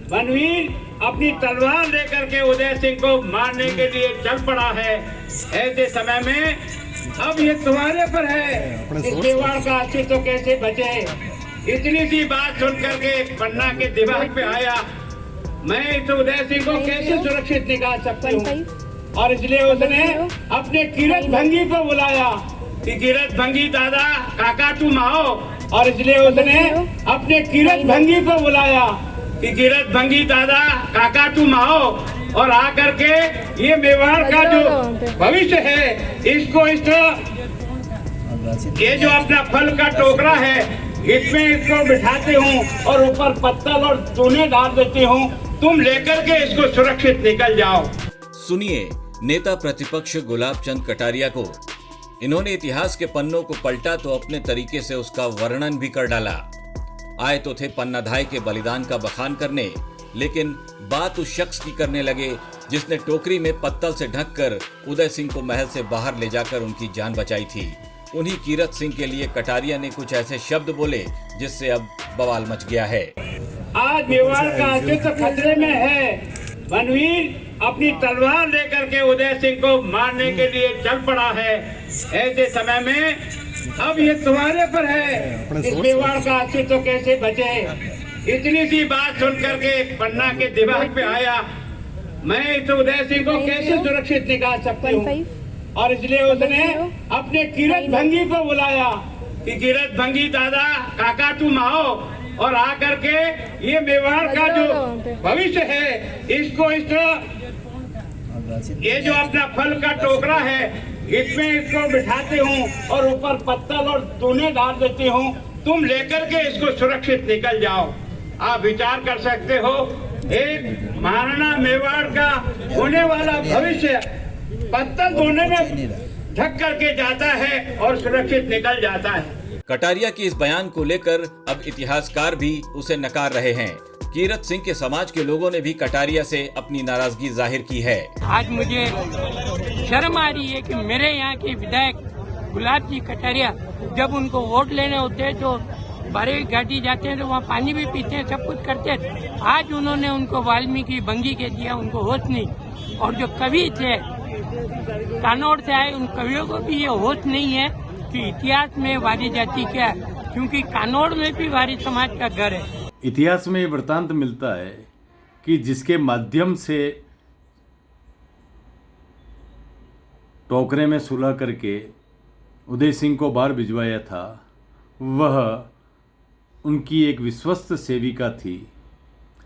बनवीर अपनी तलवार लेकर के उदय सिंह को मारने के लिए चल पड़ा है। ऐसे समय में अब ये तुम्हारे पर है इस मेवाड़ का अस्तित्व कैसे बचे। इतनी सी बात सुन करके पन्ना के दिमाग पे आया, मैं इस उदय सिंह को कैसे सुरक्षित निकाल सकती हूँ। और इसलिए उसने अपने कीरत भंगी को बुलाया कि कीरत भंगी दादा काका तुम आओ। और इसलिए उसने अपने कीरत भंगी को बुलाया कि कीरत भंगी दादा काका तुम आओ और आकर के ये मेवाड़ का जो भविष्य है इसको ये जो अपना फल का टोकरा है इसमें इसको बिठाती हूँ और ऊपर पत्तल और चूने डाल देती हूँ, तुम लेकर के इसको सुरक्षित निकल जाओ। सुनिए नेता प्रतिपक्ष गुलाब चंद कटारिया को। इन्होंने इतिहास के पन्नों को पलटा तो अपने तरीके से उसका वर्णन भी कर डाला। आए तो थे पन्नाधाय के बलिदान का बखान करने, लेकिन बात उस शख्स की करने लगे जिसने टोकरी में पत्तल से ढककर उदय सिंह को महल से बाहर ले जाकर उनकी जान बचाई थी। उन्हीं कीरत सिंह के लिए कटारिया ने कुछ ऐसे शब्द बोले जिससे अब बवाल मच गया है। आज मेवाड़ का अस्तित्व खतरे में है। बनवीर अपनी तलवार लेकर के उदय सिंह को मारने के लिए चल पड़ा है। ऐसे समय में अब ये तुम्हारे पर है इस मेवाड़ का अस्तित्व कैसे बचे। इतनी सी बात सुन करके पन्ना के दिमाग पे आया, मैं इस उदय सिंह को कैसे सुरक्षित निकाल सकती हूँ। और इसलिए उसने अपने कीरत भंगी को बुलाया कि कीरत भंगी दादा काका तुम आओ और आकर के ये मेवाड़ का जो भविष्य है इसको ये जो अपना फल का टोकरा है इसमें इसको बिठाती हूँ और ऊपर पत्तल और चूने डाल देती हूँ, तुम लेकर के इसको सुरक्षित निकल जाओ। आप विचार कर सकते हो, एक महाराणा मेवाड़ का होने वाला भविष्य पत्तल धोने में ढक करके जाता है और सुरक्षित निकल जाता है। कटारिया की इस बयान को लेकर अब इतिहासकार भी उसे नकार रहे हैं। कीरत सिंह के समाज के लोगों ने भी कटारिया से अपनी नाराजगी जाहिर की है। आज मुझे शर्म आ रही है कि मेरे यहाँ के विधायक गुलाब जी कटारिया जब उनको वोट लेने होते हैं तो बारे घाटी जाते हैं तो वहाँ पानी भी पीते हैं, सब कुछ करते हैं। आज उन्होंने उनको वाल्मीकि भंगी के दिया, उनको होश नहीं। और जो कवि थे कानौड़ से आए उन कवियों को भी ये होश नहीं है कि इतिहास में वारी जाति क्या है, क्योंकि कानौड़ में भी वारी समाज का घर है। इतिहास में ये वृत्तांत मिलता है कि जिसके माध्यम से टोकरे में सुलह करके उदय सिंह को बाहर भिजवाया था, वह उनकी एक विश्वस्त सेविका थी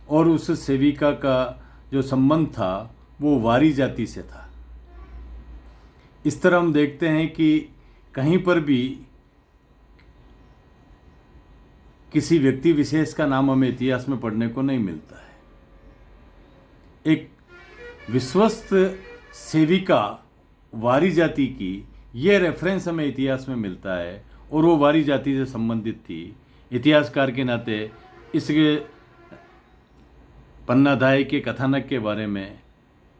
और उस सेविका का जो संबंध था वो वारी जाति से था। इस तरह हम देखते हैं कि कहीं पर भी किसी व्यक्ति विशेष का नाम हमें इतिहास में पढ़ने को नहीं मिलता है। एक विश्वस्त सेविका वारी जाति की यह रेफरेंस हमें इतिहास में मिलता है और वो वारी जाति से संबंधित थी। इतिहासकार के नाते इसके पन्नाधाय के कथानक के बारे में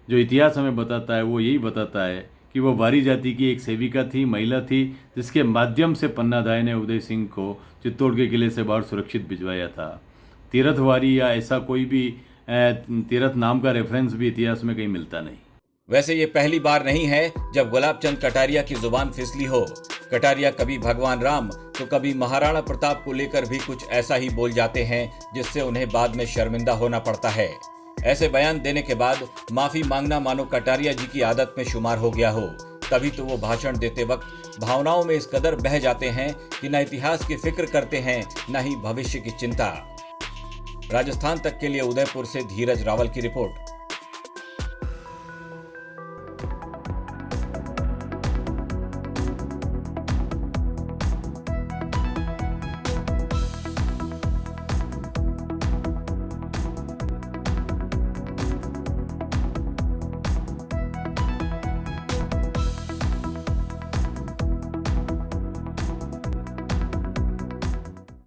जो इतिहास हमें बताता है वो यही बताता है कि वो वारी जाति की एक सेविका थी, महिला थी, जिसके माध्यम से पन्नाधाय ने उदय सिंह को चित्तौड़ के किले से बाहर सुरक्षित भिजवाया था। तीरथ वारी या ऐसा कोई भी तीरथ नाम का रेफरेंस भी इतिहास में कहीं मिलता नहीं। वैसे ये पहली बार नहीं है जब गुलाब चंद कटारिया की जुबान फिसली हो। कटारिया कभी भगवान राम तो कभी महाराणा प्रताप को लेकर भी कुछ ऐसा ही बोल जाते हैं जिससे उन्हें बाद में शर्मिंदा होना पड़ता है। ऐसे बयान देने के बाद माफी मांगना मानो कटारिया जी की आदत में शुमार हो गया हो। तभी तो वो भाषण देते वक्त भावनाओं में इस कदर बह जाते हैं कि न इतिहास की फिक्र करते हैं न ही भविष्य की चिंता। राजस्थान तक के लिए उदयपुर से धीरज रावल की रिपोर्ट।